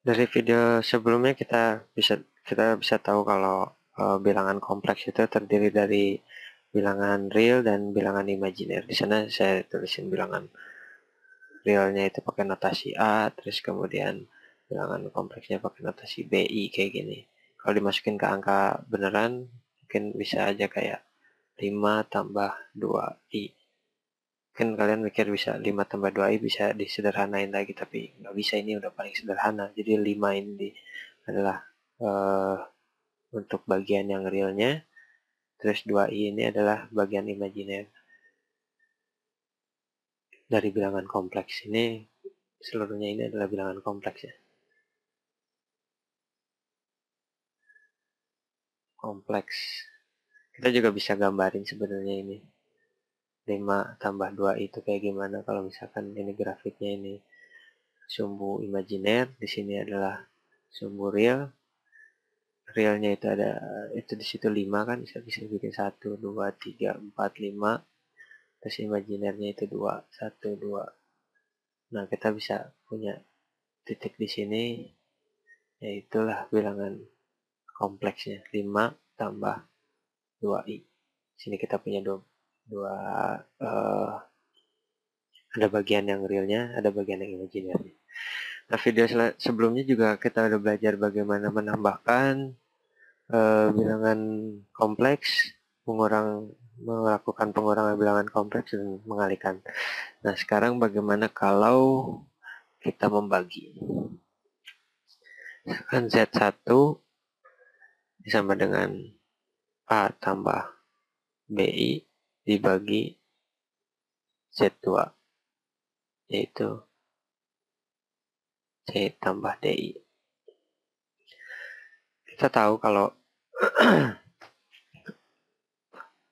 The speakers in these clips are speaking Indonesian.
Dari video sebelumnya kita bisa tahu kalau bilangan kompleks itu terdiri dari bilangan real dan bilangan imajiner. Di sana saya tulisin bilangan realnya itu pakai notasi A, terus kemudian bilangan kompleksnya pakai notasi BI kayak gini. Kalau dimasukin ke angka beneran, mungkin bisa aja kayak 5 tambah 2i. Mungkin kalian mikir bisa 5 tambah 2i bisa disederhanain lagi, tapi nggak bisa, ini udah paling sederhana. Jadi 5 ini adalah eh, untuk bagian yang realnya, terus 2i ini adalah bagian imajiner. Dari bilangan kompleks ini, seluruhnya ini adalah bilangan kompleks ya. Kompleks. Kita juga bisa gambarin sebenarnya ini. 5 tambah 2 itu kayak gimana kalau misalkan ini grafiknya ini sumbu imajiner, di sini adalah sumbu real. Realnya itu ada itu di situ 5 kan, bisa bikin 1 2 3 4 5. Terus imajinernya itu 2 1 2. Nah, kita bisa punya titik di sini, yaitulah bilangan kompleksnya 5 tambah 2i. Sini kita punya dua ada bagian yang realnya, ada bagian yang imajinernya. Nah, video sebelumnya juga kita udah belajar bagaimana menambahkan bilangan kompleks, melakukan pengurangan bilangan kompleks dan mengalihkan. Nah, sekarang bagaimana kalau kita membagi? Misalkan Z1 sama dengan A tambah BI dibagi Z2, yaitu C tambah DI. Kita tahu kalau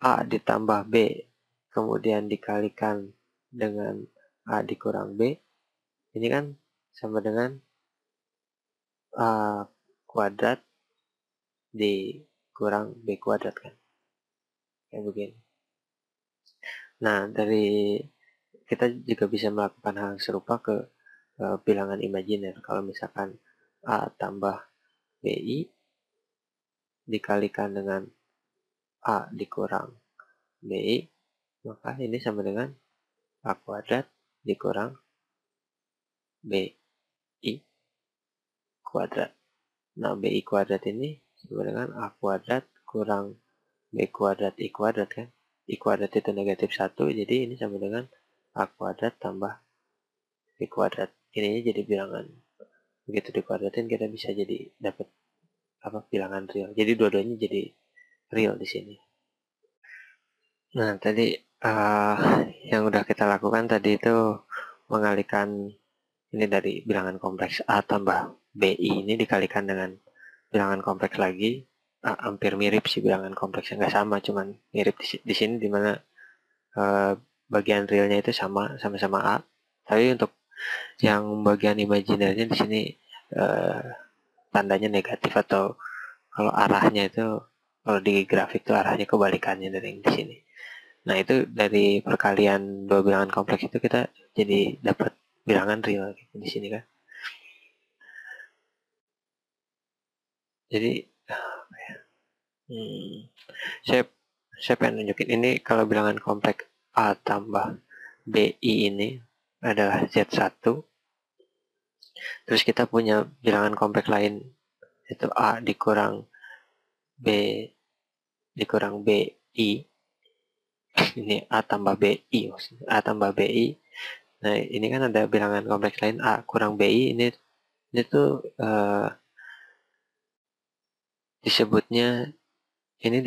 A ditambah B kemudian dikalikan dengan A dikurang B, ini kan sama dengan A kuadrat dikurang B kuadrat kan, kayak begini. Nah, dari kita juga bisa melakukan hal serupa ke bilangan imajiner. Kalau misalkan A tambah BI dikalikan dengan A dikurang BI, maka ini sama dengan A kuadrat dikurang BI kuadrat. Nah, BI kuadrat ini sama dengan A kuadrat kurang B kuadrat I kuadrat kan. I kuadrat itu negatif 1, jadi ini sama dengan A kuadrat tambah B kuadrat. Ininya jadi bilangan. Begitu dikuadratin kita bisa jadi dapat bilangan real. Jadi dua-duanya jadi real di sini. Nah, tadi yang udah kita lakukan tadi itu mengalihkan ini dari bilangan kompleks A tambah BI ini dikalikan dengan bilangan kompleks lagi. Hampir mirip sih bilangan kompleksnya, nggak sama, cuman mirip di sini dimana bagian realnya itu sama-sama A. Tapi untuk yang bagian imajinernya di sini tandanya negatif, atau kalau arahnya itu kalau di grafik itu arahnya kebalikannya dari yang di sini. Nah, itu dari perkalian dua bilangan kompleks itu kita jadi dapat bilangan real gitu di sini kan. Jadi saya saya pengen nunjukin ini kalau bilangan kompleks A tambah BI ini adalah Z1. Terus kita punya bilangan kompleks lain, itu A dikurang B dikurang BI. Ini A tambah BI maksudnya. A tambah BI. Nah, ini kan ada bilangan kompleks lain A kurang BI. Ini tuh disebutnya ini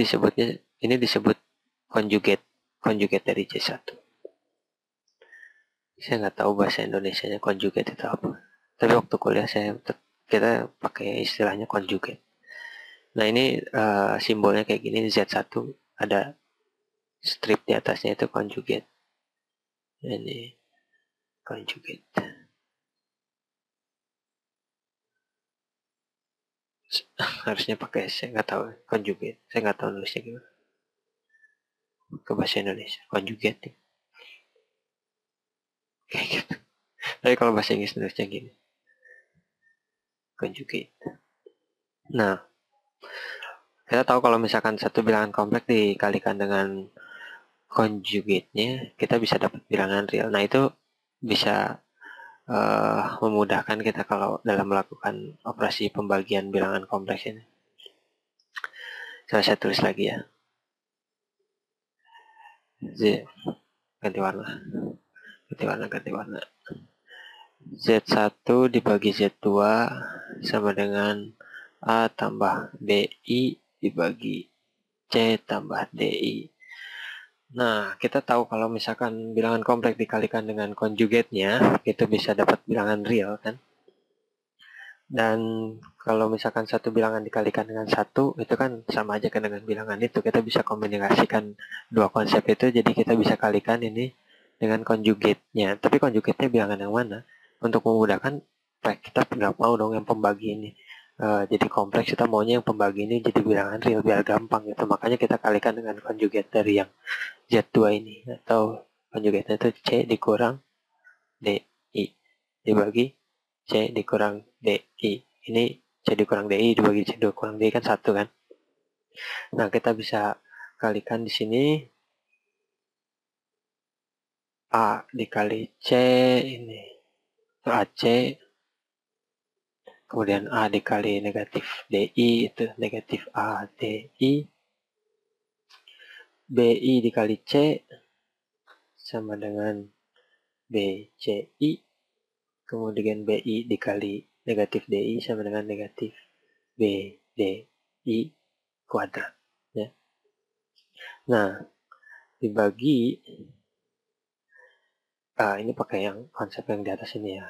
disebut conjugate conjugate dari C1. Saya nggak tahu bahasa Indonesianya conjugate itu apa. Tapi waktu kuliah kita pakai istilahnya conjugate. Nah, ini simbolnya kayak gini, Z1 ada strip di atasnya itu conjugate. Ini conjugate. Harusnya pakai, saya nggak tahu conjugate. Saya nggak tahu nulisnya gimana. Ke bahasa Indonesia conjugate. Kayak gitu. Tapi kalau bahasa Inggris nulisnya gini. conjugate. Nah, kita tahu kalau misalkan satu bilangan kompleks dikalikan dengan conjugate-nya, kita bisa dapat bilangan real. Nah, itu bisa memudahkan kita kalau dalam melakukan operasi pembagian bilangan kompleks ini. Saya tulis lagi ya. Z, ganti warna. Z1 dibagi Z2 sama dengan A tambah BI dibagi C tambah DI. Nah, kita tahu kalau misalkan bilangan kompleks dikalikan dengan conjugate-nya, itu bisa dapat bilangan real, kan? Dan kalau misalkan satu bilangan dikalikan dengan satu, itu kan sama aja kan dengan bilangan itu. Kita bisa kombinasikan dua konsep itu, jadi kita bisa kalikan ini dengan conjugate-nya. Tapi conjugate-nya bilangan yang mana? Untuk memudahkan, kita nggak mau dong yang pembagi ini. Jadi kompleks, kita maunya yang pembagi ini jadi bilangan real, biar gampang gitu. Makanya kita kalikan dengan conjugate dari yang Z2 ini, atau conjugate itu C dikurang DI dibagi C dikurang DI. Ini C dikurang DI dibagi C dikurang DI kan satu kan. Nah, kita bisa kalikan di sini A dikali C ini AC, kemudian A dikali negatif DI itu negatif ADI, BI dikali C sama dengan BCI, kemudian BI dikali negatif DI sama dengan negatif BDI kuadrat. Ya. Nah, dibagi, ini pakai yang konsep yang di atas ini ya.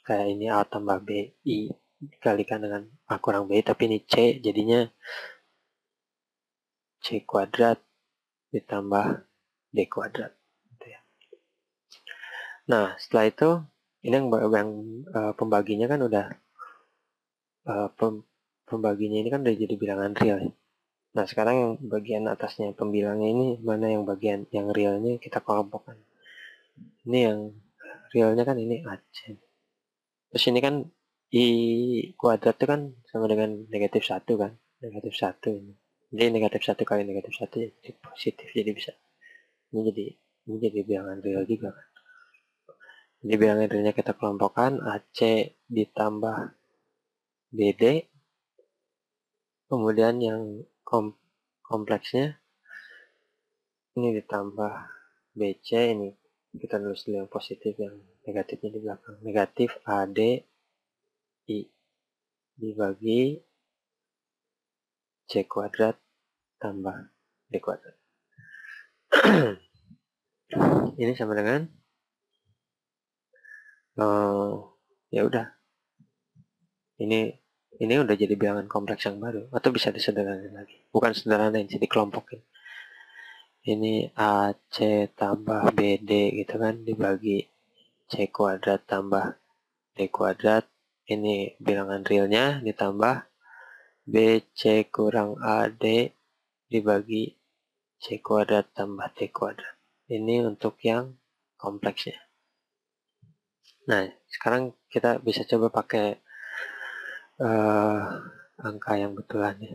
Kayak ini A tambah BI dikalikan dengan A kurang BI, tapi ini C, jadinya C kuadrat ditambah D kuadrat. Gitu ya. Nah, setelah itu, ini yang pembaginya kan udah, pembaginya ini kan udah jadi bilangan real ya. Nah, sekarang yang bagian atasnya pembilangnya ini, mana yang bagian yang realnya kita kelompokkan. Ini yang realnya kan ini AC. Terus ini kan I kuadrat itu kan sama dengan negatif 1 kan. Negatif 1 ini. Jadi negatif 1 kali negatif 1 jadi positif. Jadi bisa. Ini jadi bilangan real juga kan. Jadi bilangan realnya kita kelompokkan AC ditambah BD. Kemudian yang kompleksnya ini ditambah BC, ini kita nulis dulu yang positif, yang negatifnya di belakang. Negatif ADI dibagi C kuadrat tambah D kuadrat. Ini sama dengan ya udah. Ini udah jadi bilangan kompleks yang baru, atau bisa disederhanain lagi. Bukan sederhanain, jadi kelompokin. Ini AC tambah BD gitu kan, dibagi C kuadrat tambah D kuadrat. Ini bilangan realnya ditambah BC kurang AD dibagi C kuadrat tambah D kuadrat. Ini untuk yang kompleksnya. Nah, sekarang kita bisa coba pakai angka yang betulan ya.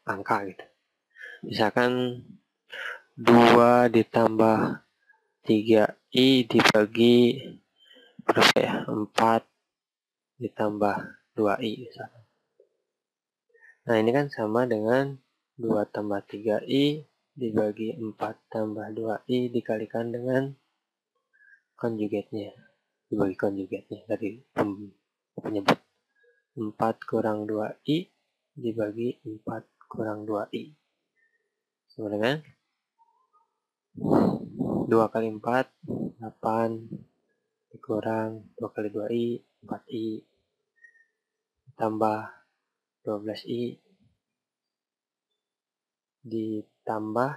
Angka gitu. Misalkan 2 ditambah 3i dibagi berapa ya? 4 ditambah 2i misalkan. Nah, ini kan sama dengan 2 tambah 3i dibagi 4 tambah 2i dikalikan dengan konjugatnya. Dibagi konjugatnya dari penyebut. 4 kurang 2i dibagi 4 kurang 2i. Sama dengan 2 kali 4, 8 dikurang 2 kali 2i, 4i tambah 12i ditambah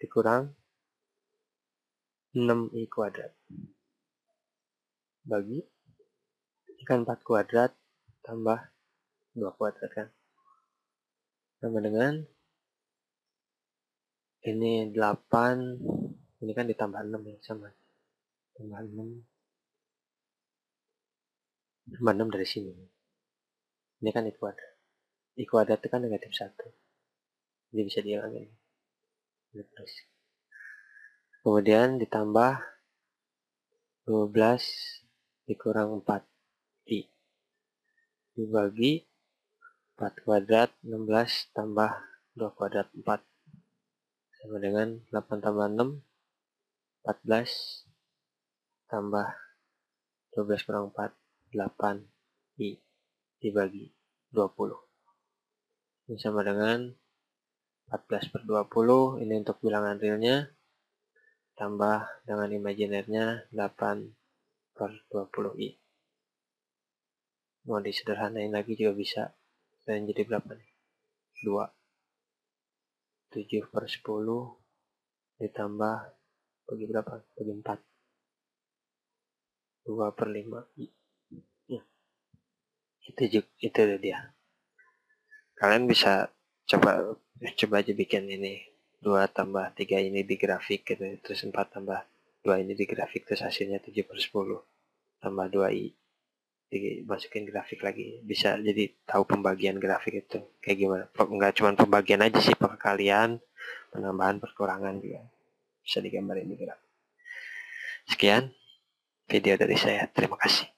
dikurang 6i kuadrat bagi kan 4 kuadrat tambah 2 kuadrat kan, sama dengan ini 8, ini kan ditambah 6 ya, sama tambah 6. Tambah 6 dari sini. Ini kan I kuadrat. I kuadrat itu kan negatif 1. Jadi bisa dihilangin. Terus. Kemudian ditambah 12 dikurang 4 I. Dibagi 4 kuadrat 16 tambah 2 kuadrat 4. Sama dengan 8 tambah 6, 14 tambah 12 kurang 4, 8 I dibagi 20. Ini sama dengan 14 per 20, ini untuk bilangan realnya, tambah dengan imajinernya 8 per 20 I. Mau disederhanain lagi juga bisa. Dan jadi berapa nih? 2. 7 per 10 ditambah bagi berapa? Bagi 4. 2 per 5 I. Itu dia. Kalian bisa coba aja bikin ini. 2 tambah 3 ini di grafik gitu. Terus 4 tambah 2 ini di grafik. Terus hasilnya 7 per 10 tambah 2 I. Dimasukin grafik lagi. Bisa jadi tahu pembagian grafik itu. Kayak gimana. Enggak cuma pembagian aja sih. Perkalian, penambahan, perkurangan juga. Bisa digambarin di grafik. Sekian video dari saya. Terima kasih.